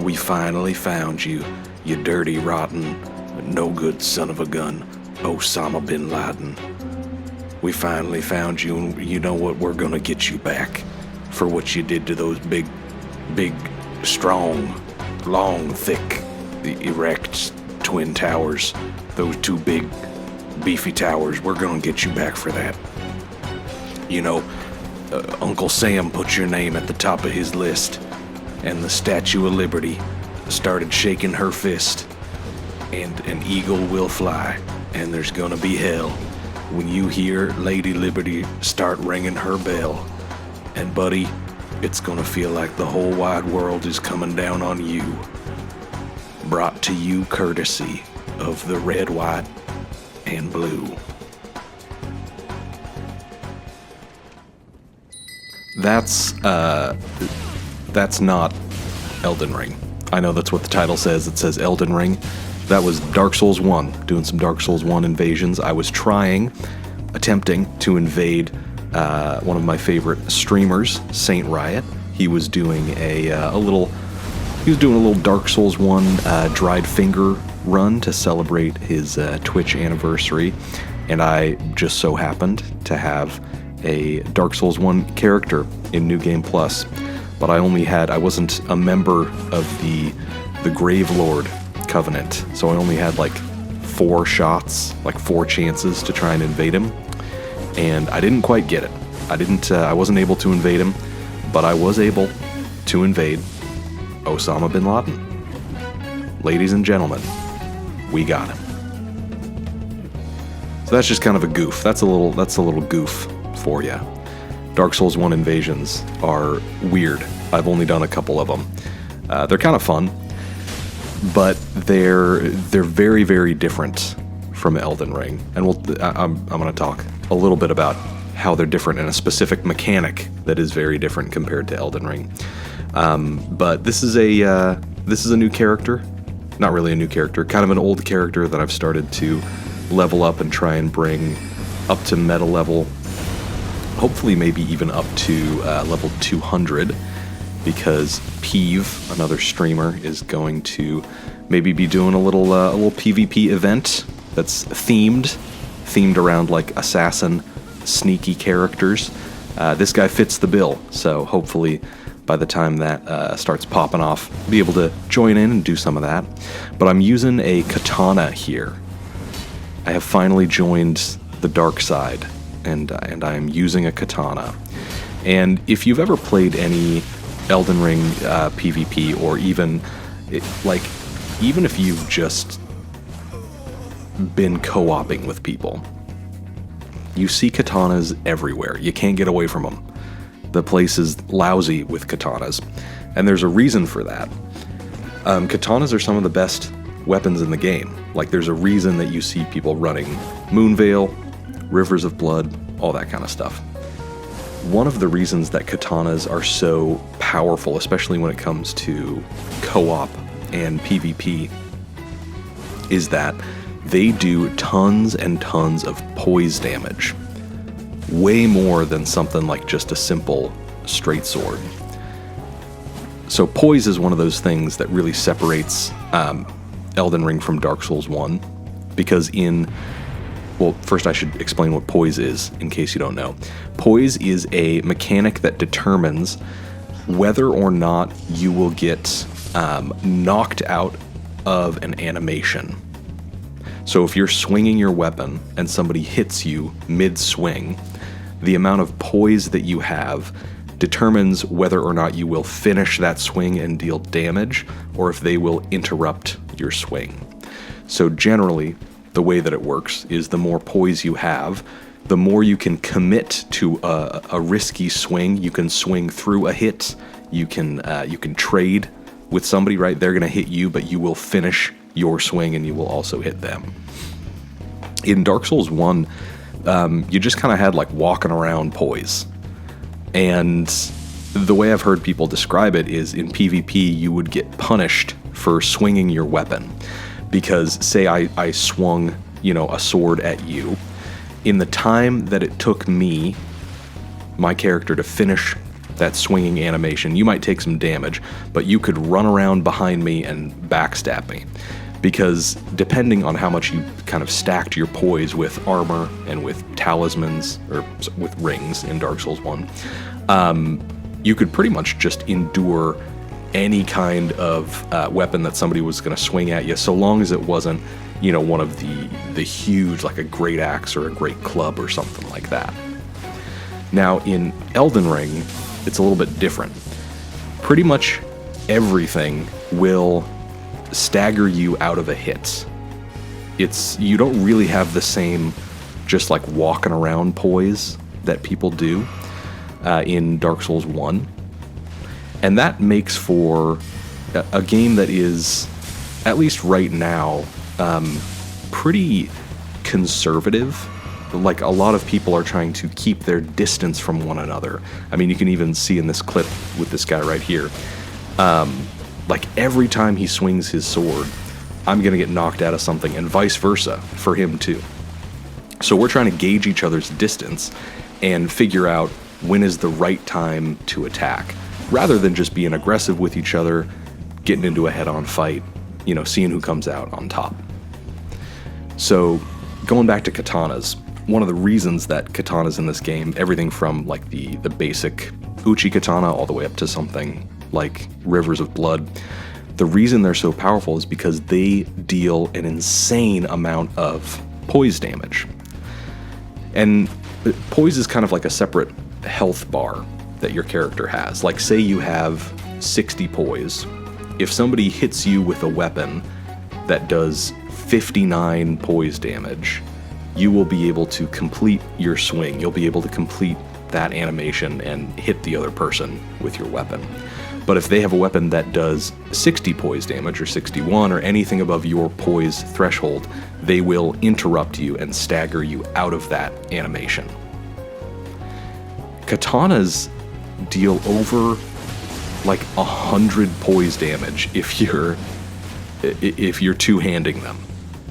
We finally found you, you dirty, rotten, no good son of a gun, Osama bin Laden. We finally found you, and you know what? We're gonna get you back for what you did to those big, strong, long, thick, erect twin towers. Those two big, beefy towers. We're gonna get you back for that. You know, Uncle Sam put your name at the top of his list, and the Statue of Liberty started shaking her fist, and an eagle will fly, and there's gonna be hell when you hear Lady Liberty start ringing her bell. And buddy, it's gonna feel like the whole wide world is coming down on you. Brought to you courtesy of the red, white, and blue. That's not Elden Ring. I know that's what the title says. It says Elden Ring. That was Dark Souls 1, doing some Dark Souls 1 invasions. I was attempting to invade one of my favorite streamers, Saint Riot. He was doing a little Dark Souls 1 dried finger run to celebrate his Twitch anniversary, and I just so happened to have a Dark Souls 1 character in New Game Plus, but I wasn't a member of the Grave Lord Covenant, so I only had like 4 shots, like 4 chances to try and invade him, and I didn't quite get it. I wasn't able to invade him, but I was able to invade Osama bin Laden. Ladies and gentlemen, we got him. So that's just kind of a goof. That's a little goof for you. Dark Souls 1 invasions are weird. I've only done a couple of them. They're kind of fun, but they're very, very different from Elden Ring. And I'm going to talk a little bit about how they're different and a specific mechanic that is very different compared to Elden Ring. But this is a new character. Not really a new character, kind of an old character that I've started to level up and try and bring up to meta level. Hopefully maybe even up to level 200, because Peeve, another streamer, is going to maybe be doing a little PvP event that's themed around like assassin, sneaky characters. This guy fits the bill, so hopefully by the time that starts popping off, I'll be able to join in and do some of that. But I'm using a katana here. I have finally joined the dark side, and I am using a katana. And if you've ever played any Elden Ring PvP, or even if you've just been co-oping with people, you see katanas everywhere. You can't get away from them. The place is lousy with katanas, and there's a reason for that. Katanas are some of the best weapons in the game. Like, there's a reason that you see people running Moonveil, Rivers of Blood, all that kind of stuff. One of the reasons that katanas are so powerful, especially when it comes to co-op and PvP, is that they do tons and tons of poise damage. Way more than something like just a simple straight sword. So poise is one of those things that really separates Elden Ring from Dark Souls 1, because first I should explain what poise is, in case you don't know. Poise is a mechanic that determines whether or not you will get knocked out of an animation. So if you're swinging your weapon and somebody hits you mid-swing, the amount of poise that you have determines whether or not you will finish that swing and deal damage, or if they will interrupt your swing. So generally, the way that it works is the more poise you have, the more you can commit to a risky swing. You can swing through a hit. You can trade with somebody, right? They're going to hit you, but you will finish your swing and you will also hit them. In Dark Souls 1, you just kind of had like walking around poise. And the way I've heard people describe it is, in PvP, you would get punished for swinging your weapon. Because say I swung, a sword at you. In the time that it took me, my character, to finish that swinging animation. You might take some damage, but you could run around behind me and backstab me. Because depending on how much you kind of stacked your poise with armor and with talismans, or with rings in Dark Souls 1, you could pretty much just endure any kind of weapon that somebody was going to swing at you, so long as it wasn't, you know, one of the huge, like a great axe or a great club or something like that. Now, in Elden Ring, it's a little bit different. Pretty much everything will stagger you out of a hit. You don't really have the same just like walking around poise that people do in Dark Souls 1. And that makes for a game that is, at least right now, pretty conservative. Like, a lot of people are trying to keep their distance from one another. I mean, you can even see in this clip with this guy right here. Like, every time he swings his sword, I'm going to get knocked out of something, and vice versa for him too. So we're trying to gauge each other's distance and figure out when is the right time to attack, rather than just being aggressive with each other, getting into a head-on fight, you know, seeing who comes out on top. So, going back to katanas, one of the reasons that katanas in this game, everything from like the basic uchi katana all the way up to something like Rivers of Blood, the reason they're so powerful is because they deal an insane amount of poise damage. And poise is kind of like a separate health bar that your character has. Like, say you have 60 poise. If somebody hits you with a weapon that does 59 poise damage, you will be able to complete your swing. You'll be able to complete that animation and hit the other person with your weapon. But if they have a weapon that does 60 poise damage, or 61, or anything above your poise threshold, they will interrupt you and stagger you out of that animation. Katanas deal over like 100 poise damage if you're two-handing them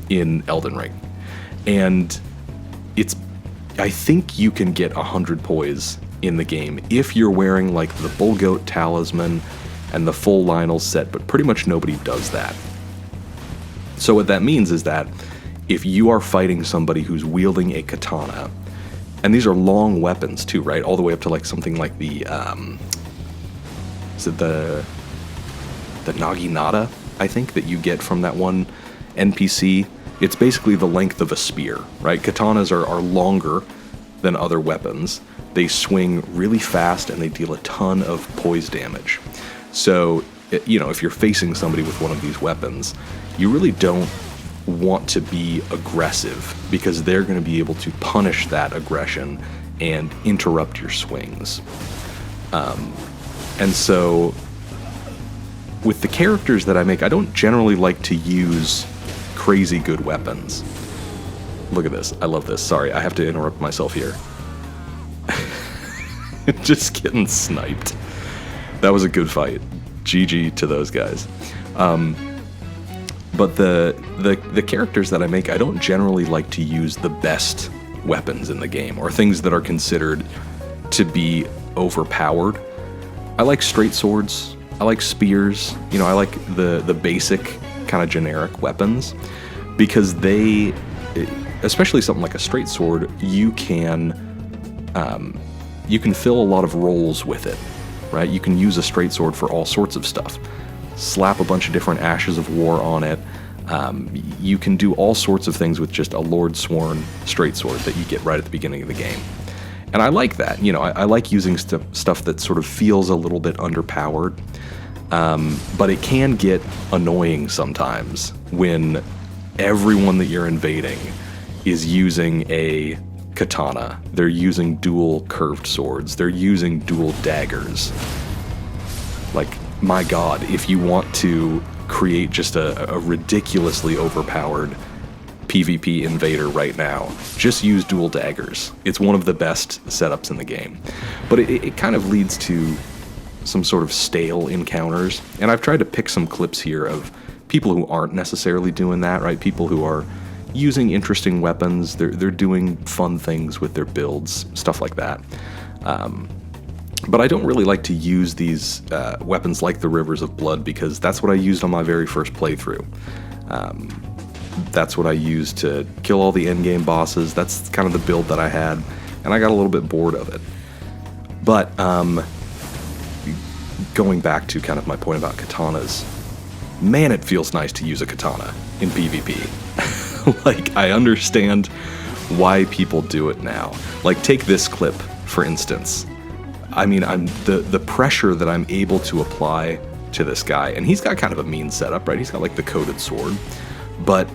in Elden Ring. And I think you can get 100 poise in the game if you're wearing like the Bull Goat Talisman and the full Lionel set, but pretty much nobody does that. So what that means is that if you are fighting somebody who's wielding a katana, and these are long weapons too, right? All the way up to like something like the Naginata, I think, that you get from that one NPC. It's basically the length of a spear, right? Katanas are longer than other weapons. They swing really fast and they deal a ton of poise damage. So, you know, if you're facing somebody with one of these weapons, you really don't want to be aggressive, because they're going to be able to punish that aggression and interrupt your swings. And so, with the characters that I make, I don't generally like to use crazy good weapons. Look at this. I love this. Sorry, I have to interrupt myself here. Just getting sniped. That was a good fight. GG to those guys. But the characters that I make, I don't generally like to use the best weapons in the game, or things that are considered to be overpowered. I like straight swords. I like spears. You know, I like the basic kind of generic weapons, because they, especially something like a straight sword, you can fill a lot of roles with it, right? You can use a straight sword for all sorts of stuff. Slap a bunch of different ashes of war on it. You can do all sorts of things with just a Lord Sworn straight sword that you get right at the beginning of the game. And I like that. You know, I like using stuff that sort of feels a little bit underpowered. But it can get annoying sometimes when everyone that you're invading is using a katana. They're using dual curved swords. They're using dual daggers. Like, my god, if you want to create just a ridiculously overpowered PvP invader right now, just use dual daggers. It's one of the best setups in the game. But it kind of leads to some sort of stale encounters, and I've tried to pick some clips here of people who aren't necessarily doing that, right? People who are using interesting weapons, they're doing fun things with their builds, stuff like that. But I don't really like to use these weapons like the Rivers of Blood because that's what I used on my very first playthrough. That's what I used to kill all the endgame bosses. That's kind of the build that I had, and I got a little bit bored of it. But going back to kind of my point about katanas, man, it feels nice to use a katana in PvP. Like, I understand why people do it now. Like, take this clip, for instance. I mean, the pressure that I'm able to apply to this guy, and he's got kind of a mean setup, right? He's got like the coated sword, but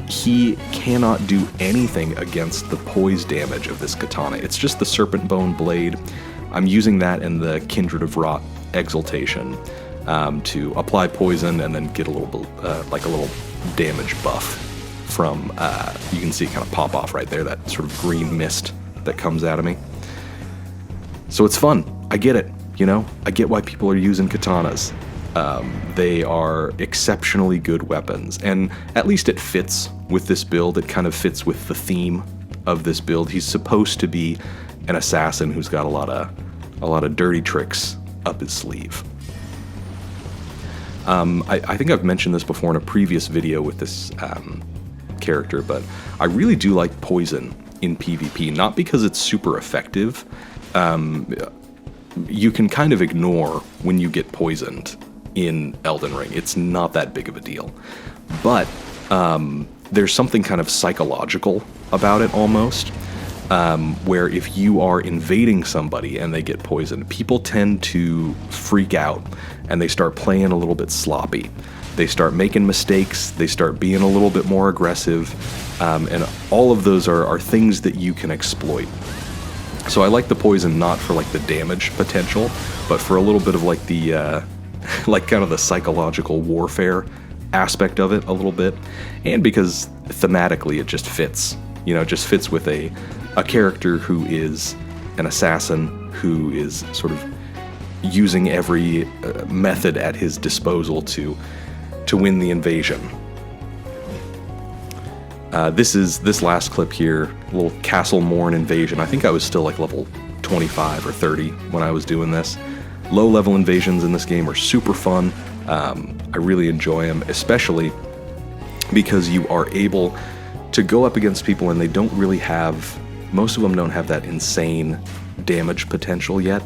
he cannot do anything against the poise damage of this katana. It's just the serpent bone blade. I'm using that in the Kindred of Rot exaltation to apply poison and then get a little like a little damage buff from you can see it kind of pop off right there, that sort of green mist that comes out of me. So it's fun. I get it, you know? I get why people are using katanas. They are exceptionally good weapons, and at least it fits with this build. It kind of fits with the theme of this build. He's supposed to be an assassin who's got a lot of dirty tricks up his sleeve. I think I've mentioned this before in a previous video with this character, but I really do like poison in PvP, not because it's super effective. You can kind of ignore when you get poisoned in Elden Ring. It's not that big of a deal. But there's something kind of psychological about it almost, where if you are invading somebody and they get poisoned, people tend to freak out and they start playing a little bit sloppy. They start making mistakes, they start being a little bit more aggressive, and all of those are things that you can exploit. So I like the poison not for like the damage potential, but for a little bit of like the, like kind of the psychological warfare aspect of it a little bit, and because thematically it just fits. You know, it just fits with a character who is an assassin, who is sort of using every method at his disposal to win the invasion. This last clip here, little Castle Morn invasion. I think I was still like level 25 or 30 when I was doing this. Low level invasions in this game are super fun. I really enjoy them, especially because you are able to go up against people and they don't really have, most of them don't have that insane damage potential yet.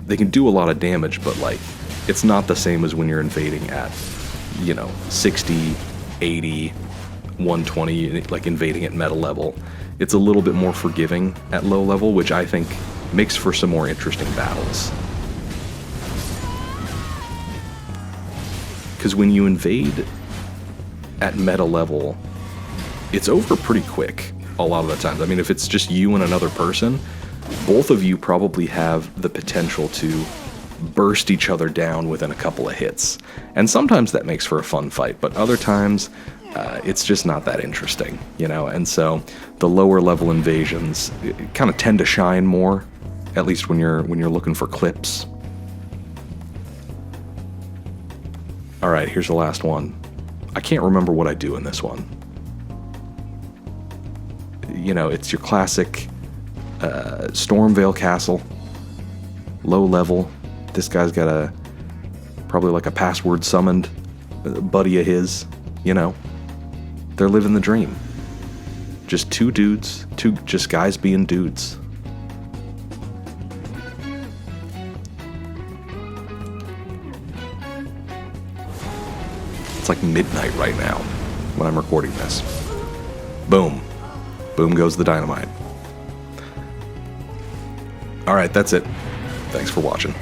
They can do a lot of damage, but like, it's not the same as when you're invading at, you know, 60, 80, 120, like invading at meta level. It's a little bit more forgiving at low level, which I think makes for some more interesting battles. Because when you invade at meta level, it's over pretty quick a lot of the times. I mean, if it's just you and another person, both of you probably have the potential to burst each other down within a couple of hits. And sometimes that makes for a fun fight, but other times it's just not that interesting, you know? And so the lower level invasions kind of tend to shine more, at least when you're looking for clips. All right, here's the last one. I can't remember what I do in this one. You know, it's your classic Stormvale Castle, low level. This guy's got probably like a password summoned buddy of his, you know. They're living the dream. Just two dudes, just guys being dudes. It's like midnight right now when I'm recording this. Boom. Boom goes the dynamite. All right, that's it. Thanks for watching.